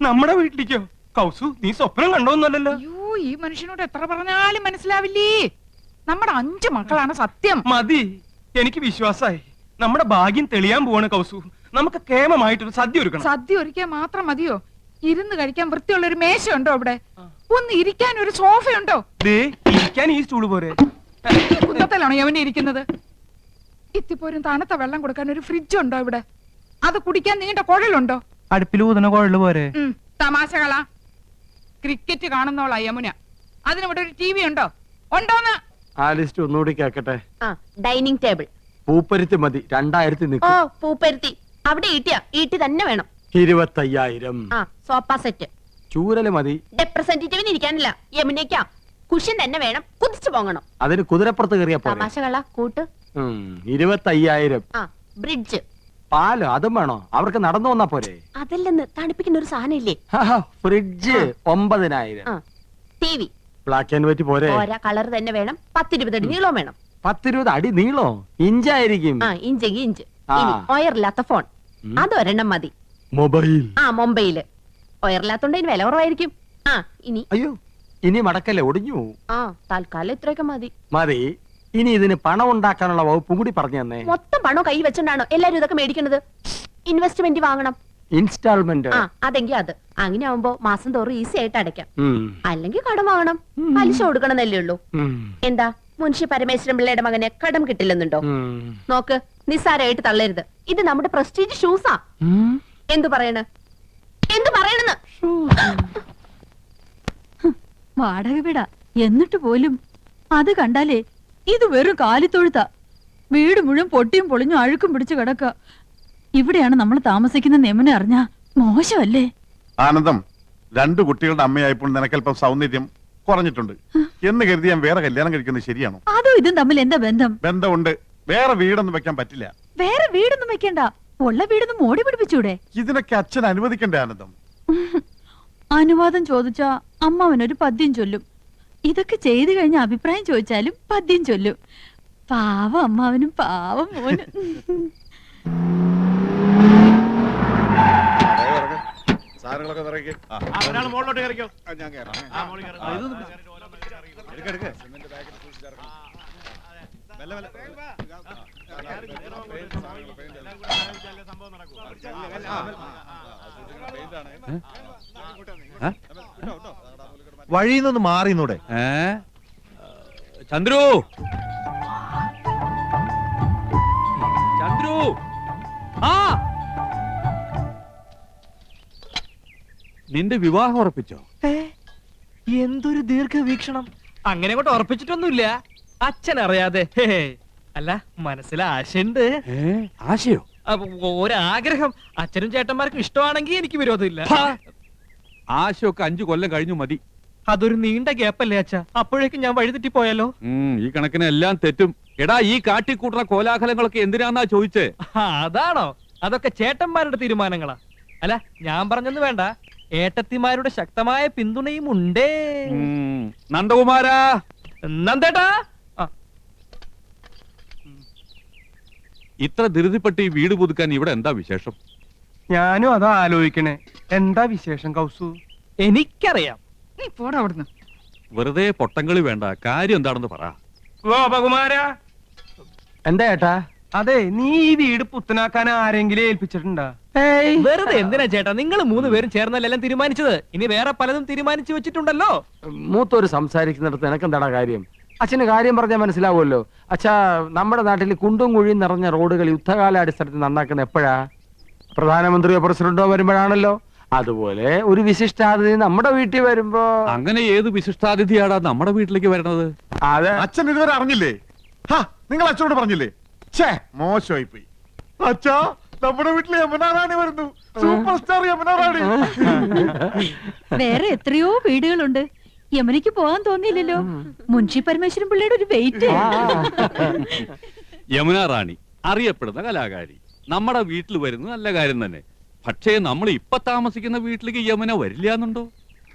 നമ്മുടെ വീട്ടിലേക്കോ? കൗസു, നീ സ്വപ്നം കണ്ടോന്നല്ലോ. അയ്യോ, ഈ മനുഷ്യനോട് എത്ര പറഞ്ഞാലും മനസ്സിലാവില്ലേ. നമ്മുടെ 5 മക്കളാണ് സത്യം. മതി, എനിക്ക് വിശ്വാസായി. നമ്മുടെ ഭാഗ്യം തെളിയാൻ പോവാണ് കൗസു. നമുക്ക് കേമമായിട്ടൊരു സദ്യ ഒരുക്കണം. സദ്യ ഒരുക്കാൻ മാത്രം മതിയോ? ഇരുന്ന് കഴിക്കാൻ വൃത്തിയുള്ള ഒരു മേശ ഉണ്ടോ അവിടെ? ഒന്ന് ഇരിക്കാൻ ഒരു സോഫയുണ്ടോ? ഇരിക്കാൻ ഈ സ്റ്റൂള് പോരെ? കുന്നത്തിലാണോ യവനെ ഇരിക്കുന്നത്? ഇത്തിപ്പോരും തണുത്ത വെള്ളം കൊടുക്കാൻ ഒരു ഫ്രിഡ്ജ് ഉണ്ടോ ഇവിടെ? അത് കുടിക്കാൻ നീണ്ട കുഴലുണ്ടോ? അടുപ്പിൽ ഊതുന്ന കുഴല് പോരെ? തമാശകളാ. ക്രിക്കറ്റ് കാണുന്നോളാ യമുന. അതിനിവിടെ ഒരു TV ഉണ്ടോ? ഉണ്ടോന്ന് ആ ലിസ്റ്റ് ഒന്നുകൂടി കേക്കട്ടെ. ഡൈനിങ് ടേബിൾ പൂപ്പരുത്തി മതി. 2000 ഓ നിൽക്കും. പൂപ്പരുത്തി അവിടെ ഈട്ടി തന്നെ വേണം. 25,000. Sofa set. ചൂരല് മതി. റെപ്രസെന്റേറ്റീവിന് ഇരിക്കാനില്ല, യമുനയ്ക്കാ. കുഷ്യൻ തന്നെ വേണം, കുതിച്ചു പോകണം. അതിന് കുതിരപ്പുറത്ത് കയറിയ തമാശകളാ കൂട്ട്. 25,000. ബ്രിഡ്ജ്. പാലോ അതും വേണോ? അവർക്ക് നടന്നു വന്നാ പോരെ? അതല്ലെന്ന് തണുപ്പിക്കുന്ന ഒരു സാധനം ഇല്ലേ? Fridge 9,000. TV. Black and white പോരെ? ഓരോ കളർ തന്നെ വേണം. 10-20 അടി നീളവും വേണം. 10-20 അടി നീളോ? ഇഞ്ചായിരിക്കും. ഇഞ്ചെങ്കിൽ ഇഞ്ച്. ഒയറില്ലാത്ത ഫോൺ അതൊരെണ്ണം മതി. മൊബൈൽ. മൊബൈല്. ഒയറില്ലാത്തോണ്ട് ഇതിന് വില കുറവായിരിക്കും. ഇനി അയ്യോ, ഇനി മടക്കല്ലേ, ഒടിഞ്ഞു. തൽക്കാലം ഇത്രയൊക്കെ മതി. മതി. ഇനി ഇതിന് പണം ഉണ്ടാക്കാനുള്ള വകുപ്പും കൂടി പറഞ്ഞു തന്നെ. മൊത്തം പണം കൈ വെച്ചോണ്ടാണോ എല്ലാരും ഇതൊക്കെ മേടിക്കുന്നത്? ഇൻവെസ്റ്റ്മെന്റ് വാങ്ങണം. ഇൻസ്റ്റാൾമെന്റ്. അതെങ്കിൽ അത് അങ്ങനെ ആവുമ്പോ മാസം തോറും ഈസി ആയിട്ട് അടയ്ക്കാം. അല്ലെങ്കിൽ കടം വാങ്ങണം, പലിശ കൊടുക്കണമെന്നല്ലേ ഉള്ളൂ. എന്താ മുൻഷി പരമേശ്വരൻ പിള്ളയുടെ മകനെ കടം കിട്ടില്ലെന്നുണ്ടോ? നോക്ക്, നിസ്സാരമായിട്ട് തള്ളരുത്. ഇത് നമ്മുടെ പ്രസ്റ്റീജ് ഷൂസാ. എന്തു പറയണെന്ന് വാടക വീടാ എന്നിട്ട് പോലും അത് കണ്ടാലേ ഇത് വെറും കാലിത്തൊഴുത്ത. വീട് മുഴുവൻ പൊട്ടിയും പൊളിഞ്ഞും അഴുക്കും പിടിച്ചു കിടക്ക. ഇവിടെയാണ് നമ്മൾ താമസിക്കുന്ന നെമനെ അറിഞ്ഞാ മോശമല്ലേ? ആനന്ദം, 2 കുട്ടികളുടെ അമ്മയായപ്പോൾ നിനക്കല്പം സൗന്ദര്യം കുറഞ്ഞിട്ടുണ്ട് എന്ന് കരുതി ഞാൻ വേറെ കല്യാണം കഴിക്കുന്നത് ശരിയാണോ? അതും ഇതും തമ്മിൽ എന്താ ബന്ധം? ബന്ധമുണ്ട്. വേറെ വീടൊന്നും വെക്കാൻ പറ്റില്ല. വേറെ വീടൊന്നും വെക്കണ്ട, ഉള്ള വീടൊന്നും മോടി പിടിപ്പിച്ചൂടെ? ഇതിനൊക്കെ അച്ഛൻ അനുവദിക്കണ്ടേ ആനന്ദം? അനുവാദം ചോദിച്ചാ അമ്മാവനൊരു പദ്യം ചൊല്ലും. ഇതൊക്കെ ചെയ്തു കഴിഞ്ഞ അഭിപ്രായം ചോദിച്ചാലും പദ്യം ചൊല്ലും. പാവം അമ്മാവനും പാവം മോനും. വഴിയിൽ മാറിന്നൂടെ? ചന്ദ്രു, ചന്ദ്രു, നിന്റെ വിവാഹം ഉറപ്പിച്ചോ? എന്തൊരു ദീർഘവീക്ഷണം. അങ്ങനെ കൊണ്ട് ഉറപ്പിച്ചിട്ടൊന്നുമില്ല, അച്ഛൻ അറിയാതെ. അല്ല, മനസ്സിൽ ആശയുണ്ട്. ആശയോ? ഒരാഗ്രഹം. അച്ഛനും ചേട്ടന്മാർക്കും ഇഷ്ടമാണെങ്കിൽ എനിക്ക് വിരോധമില്ല. ആശയൊക്കെ 5 കൊല്ലം കഴിഞ്ഞു മതി. അതൊരു നീണ്ട ഗ്യാപ്പല്ലേ അച്ഛാ? അപ്പോഴേക്കും ഞാൻ വഴിതെറ്റി പോയാലോ? ഈ കണക്കിന് എല്ലാം തെറ്റും. എടാ, ഈ കാട്ടിക്കൂട്ടുന്ന കോലാഹലങ്ങളൊക്കെ എന്തിനാന്നാ ചോദിച്ചേ? അതാണോ? അതൊക്കെ ചേട്ടന്മാരുടെ തീരുമാനങ്ങളാ. അല്ല, ഞാൻ പറഞ്ഞൊന്നു വേണ്ട, ഏട്ടത്തിമാരുടെ ശക്തമായ പിന്തുണയും ഉണ്ടേ. നന്ദകുമാരാ, നന്ദേട്ടാ, ഇത്ര ധൃതിപ്പെട്ട് ഈ വീട് പുതുക്കാൻ ഇവിടെ എന്താ വിശേഷം? ഞാനും അതാ ആലോചിക്കണേ. എന്താ വിശേഷം കൗസു? എനിക്കറിയാം. നീ പോടാ അവിടുന്ന്. വെറുതെ പൊട്ടങ്കളി വേണ്ട, കാര്യം എന്താണെന്ന് പറ. ഗോപകുമാരാ, എന്താ ഏട്ടാ? അതെ, നീ ഈ വീട് പുത്തനാക്കാൻ ആരെങ്കിലും ഏൽപ്പിച്ചിട്ടുണ്ടാ? വെറുതെ എന്തിനാ ചേട്ടാ, നിങ്ങൾ 3 പേരും ചേർന്നല്ലെല്ലാം തീരുമാനിച്ചത്. ഇനി വേറെ പലതും തീരുമാനിച്ചു വെച്ചിട്ടുണ്ടല്ലോ. മൂത്തോര് സംസാരിക്കുന്നിടത്ത് എനക്കെന്താടാ കാര്യം? അച്ഛന് കാര്യം പറഞ്ഞാൽ മനസ്സിലാവുമല്ലോ. അച്ഛാ, നമ്മുടെ നാട്ടിൽ കുണ്ടും കുഴിയും നിറഞ്ഞ റോഡുകൾ യുദ്ധകാലാടിസ്ഥാനത്തിൽ നന്നാക്കുന്ന എപ്പോഴാ? പ്രധാനമന്ത്രിയോ പ്രസിഡന്റോ വരുമ്പോഴാണല്ലോ. അതുപോലെ ഒരു വിശിഷ്ടാതിഥി നമ്മുടെ വീട്ടിൽ വരുമ്പോ. അങ്ങനെ ഏത് വിശിഷ്ടാതിഥിയാടാ നമ്മുടെ വീട്ടിലേക്ക് വരണത്? അതെ, അച്ഛൻ ഇതുവരെ അറിഞ്ഞില്ലേ? നിങ്ങൾ അച്ഛനോട് പറഞ്ഞില്ലേ? മോശമായി പോയി. അച്ഛാ, നമ്മുടെ വീട്ടിൽ യമുന റാണി വരുന്നു. സൂപ്പർ സ്റ്റാർ യമുന റാണി. വേറെ എത്രയോ വീടുകളുണ്ട്. യമനിക്ക് പോകാൻ തോന്നിയില്ലല്ലോ. മുൻഷി പരമേശ്വരൻ പിള്ളയുടെ ഒരു വെയിറ്റ്. യമുന റാണി അറിയപ്പെടുന്ന കലാകാരി നമ്മുടെ വീട്ടിൽ വരുന്നത് നല്ല കാര്യം തന്നെ. പക്ഷേ നമ്മൾ ഇപ്പൊ താമസിക്കുന്ന വീട്ടിലേക്ക് യമുന വരില്ല എന്നുണ്ടോ?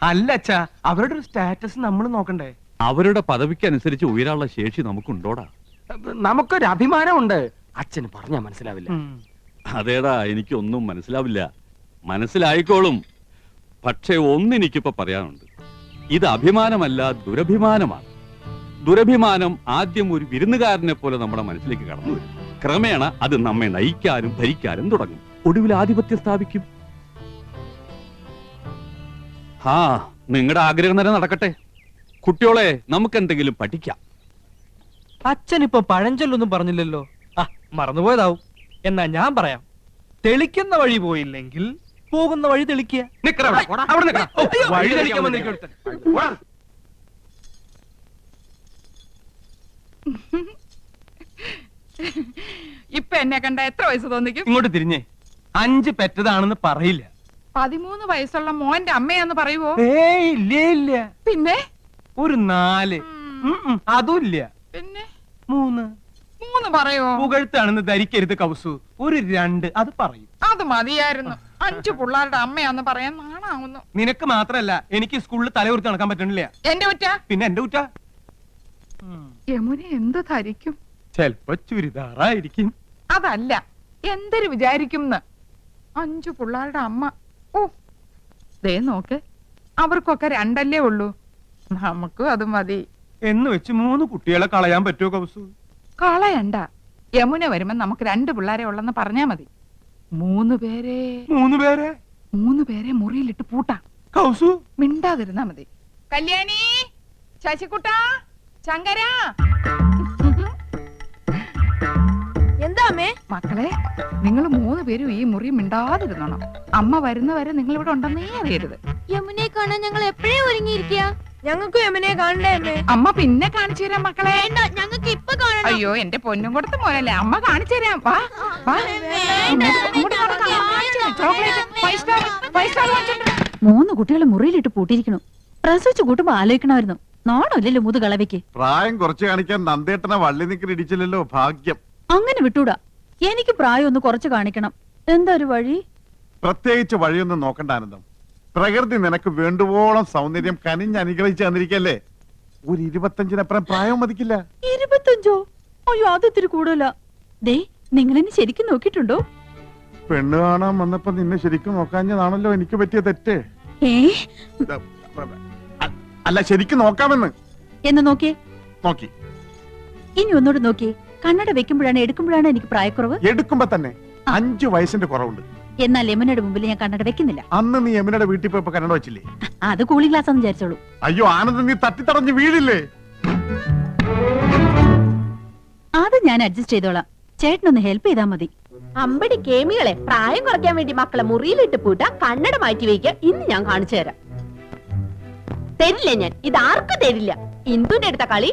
അല്ല അച്ഛാ, അവരുടെ ഒരു സ്റ്റാറ്റസ് നമ്മൾ നോക്കണ്ടേ? അവരുടെ പദവിക്കനുസരിച്ച് ഉയരാനുള്ള ശേഷി നമുക്കുണ്ടോടാ? നമുക്കൊരു അഭിമാനമുണ്ട്. അച്ഛന് പറഞ്ഞാ മനസ്സിലാവില്ല. അതേടാ, എനിക്കൊന്നും മനസ്സിലാവില്ല. മനസ്സിലായിക്കോളും. പക്ഷേ ഒന്നെനിക്കിപ്പോ പറയാനുണ്ട്, ഇത് അഭിമാനമല്ല, ദുരഭിമാനമാണ്. ദുരഭിമാനം ആദ്യം ഒരു വിരുന്നുകാരനെ പോലെ നമ്മുടെ മനസ്സിലേക്ക് കടന്നു വരും. ക്രമേണ അത് നമ്മെ നയിക്കാനും ഭരിക്കാനും തുടങ്ങും. ഒടുവിൽ ആധിപത്യം സ്ഥാപിക്കും. നിങ്ങളുടെ ആഗ്രഹം തന്നെ നടക്കട്ടെ. കുട്ടിയോളെ, നമുക്ക് എന്തെങ്കിലും പഠിക്കാം. അച്ഛൻ ഇപ്പൊ പഴഞ്ചൊല്ലൊന്നും പറഞ്ഞില്ലല്ലോ. മറന്നുപോയതാവും. എന്നാ ഞാൻ പറയാം. തെളിക്കുന്ന വഴി പോയില്ലെങ്കിൽ പോകുന്ന വഴി തെളിക്കുക. വഴി തെളിക്കാൻ വന്നിരിക്കും ഒരുത്തൻ. ഇപ്പൊ എന്നെ കണ്ട എത്ര വയസ്സ് തോന്നിക്കും? ഇങ്ങോട്ട് തിരിഞ്ഞേ. 5 പെറ്റതാണെന്ന് പറയില്ല. 13 വയസ്സുള്ള മോന്റെ അമ്മയാന്ന് പറയുവോ? ഏയ് ഇല്ല ഇല്ല. പിന്നെ ഒരു 4. അതും ഇല്ല. പിന്നെ 3 പറയുവോ? പുകഴ്ത്താണെന്ന് ധരിക്കരുത് കൗസു. ഒരു 2 അത് പറയും. അത് മതിയായിരുന്നു. 5 പിള്ളേരുടെ അമ്മയാന്ന് പറയാൻ നാണാവുന്നു. നിനക്ക് മാത്രല്ല, എനിക്ക് സ്കൂളിൽ തലയുർത്തി നടക്കാൻ പറ്റണില്ല. എന്റെ കുറ്റ? പിന്നെ എന്റെ കുറ്റ. യമുന എന്ത് ധരിക്കും? ചെലപ്പോ ചുരിദാറായിരിക്കും. അതല്ല, എന്തൊരു വിചാരിക്കും 5 പിള്ളേരുടെ അമ്മ. ഓ, ദേ നോക്ക്, അവർക്കൊക്കെ 2 ഉള്ളൂ. നമുക്കും അത് മതി എന്ന് വെച്ച് 3 കുട്ടികളെ കളയാൻ പറ്റുമോ കൗസു? കളയണ്ട. യമുന വരുമ്പോ നമുക്ക് 2 പിള്ളേരെ ഉള്ളെന്ന് പറഞ്ഞാ മതി. 3 പേരെ 3 പേരെ മുറിയിലിട്ട് പൂട്ടാം. കൗസു മിണ്ടാതിരുന്നാ മതി. കല്യാണി, ശശികുട്ട, ശങ്കര. എന്താ അമ്മേ? മക്കളെ, നിങ്ങൾ 3 പേരും ഈ മുറി മിണ്ടാതിരുന്നോണം. അമ്മ വരുന്നവരെ നിങ്ങൾ ഇവിടെ ഉണ്ടെന്നേ അറിയരുത്. യമുനെ കാണാൻ ഞങ്ങൾ എപ്പോഴേ ഒരുങ്ങിയിരിക്കുക. ഞങ്ങൾക്ക് യമുനെ കാണണ്ടേ അമ്മേ? അമ്മ പിന്നെ കാണിച്ചു തരാം മക്കളെ. ഞങ്ങൾക്ക് ഇപ്പൊ കാണണം. അയ്യോ, എന്റെ പൊന്നും കൊടുത്ത മോനല്ലേ, അമ്മ കാണിച്ചു തരാം. വാ വാ, അങ്ങോട്ട് നടക്കാം. ചോക്ലേറ്റ്, 5 സ്റ്റാർ വാങ്ങിച്ചോണ്ട്. 3 കുട്ടികളെ മുറിയിലിട്ട് പൂട്ടിയിരിക്കണു. പ്രസവിച്ചു കൂട്ടുമ്പോ ആലോചിക്കണമായിരുന്നു. നാണല്ലോ മുതു കളവയ്ക്ക്. പ്രായം കുറച്ച് കാണിക്കാൻ നന്ദേട്ടനെ വള്ളി നിക്കൽ ഇടിച്ചില്ലല്ലോ, ഭാഗ്യം. അങ്ങനെ വിട്ടൂടാ. എനിക്ക് പ്രായം ഒന്ന് കുറച്ച് കാണിക്കണം. എന്താ ഒരു വഴി? പ്രത്യേകിച്ച് വഴിയൊന്നും നോക്കണ്ട ആനന്ദം. പ്രകൃതി നിനക്ക് വേണ്ടുവോളം സൗന്ദര്യം കനിഞ്ഞ് അനുഗ്രഹിച്ച് തന്നിരിക്കല്ലേ. ഒരു 25-നപ്പുറം പ്രായം മതിക്കില്ല. 25? അയ്യോ, അത് ഇത്തിരി കൂടുതല. ദേ, നിങ്ങളെന്നെ ശരിക്കും നോക്കിയിട്ടുണ്ടോ? പെണ്ണ് കാണാൻ വന്നപ്പോ നിന്നെ ശരിക്കും നോക്കാഞ്ഞതാണല്ലോ എനിക്ക് പറ്റിയ തെറ്റ്. അല്ല, ശരിക്കും നോക്കാമെന്ന്. എന്ന് നോക്കിയേ. നോക്കി. ഇനി ഒന്നുകൂടെ നോക്കിയേ. കണ്ണട വെക്കുമ്പോഴാണ് എടുക്കുമ്പോഴാണ് എനിക്ക് പ്രായക്കുറവ്. എടുക്കുമ്പോ തന്നെ 5 വയസ്സിന്റെ കുറവുണ്ട്. എന്നാൽ യമുനയുടെ മുമ്പിൽ ഞാൻ കണ്ണട വെക്കുന്നില്ല. അന്ന് നീ യമുനയുടെ വീട്ടിൽ പോയപ്പോ കന്നഡ വെച്ചില്ലേ? അത് കൂളിംഗ് ഗ്ലാസ് എന്ന് വിചാരിച്ചോളൂ. അയ്യോ ആനന്ദ്, നീ തട്ടിത്തടഞ്ഞ് വീഴില്ലേ? അത് ഞാൻ അഡ്ജസ്റ്റ് ചെയ്തോളാം. ചേട്ടനൊന്ന് ഹെൽപ്പ് ചെയ്താൽ മതി. അമ്പടി കേമികളെ, പ്രായം കുറയ്ക്കാൻ വേണ്ടി മക്കളെ മുറിയിലിട്ട് പൂട്ട, കണ്ണട മാറ്റി വയ്ക്കുക. ഇന്ന് ഞാൻ കാണിച്ചു തരാം. തരില്ല ഞാൻ, ഇത് ആർക്കും തരില്ല. ഇന്ദുന്റെ അടുത്ത കളി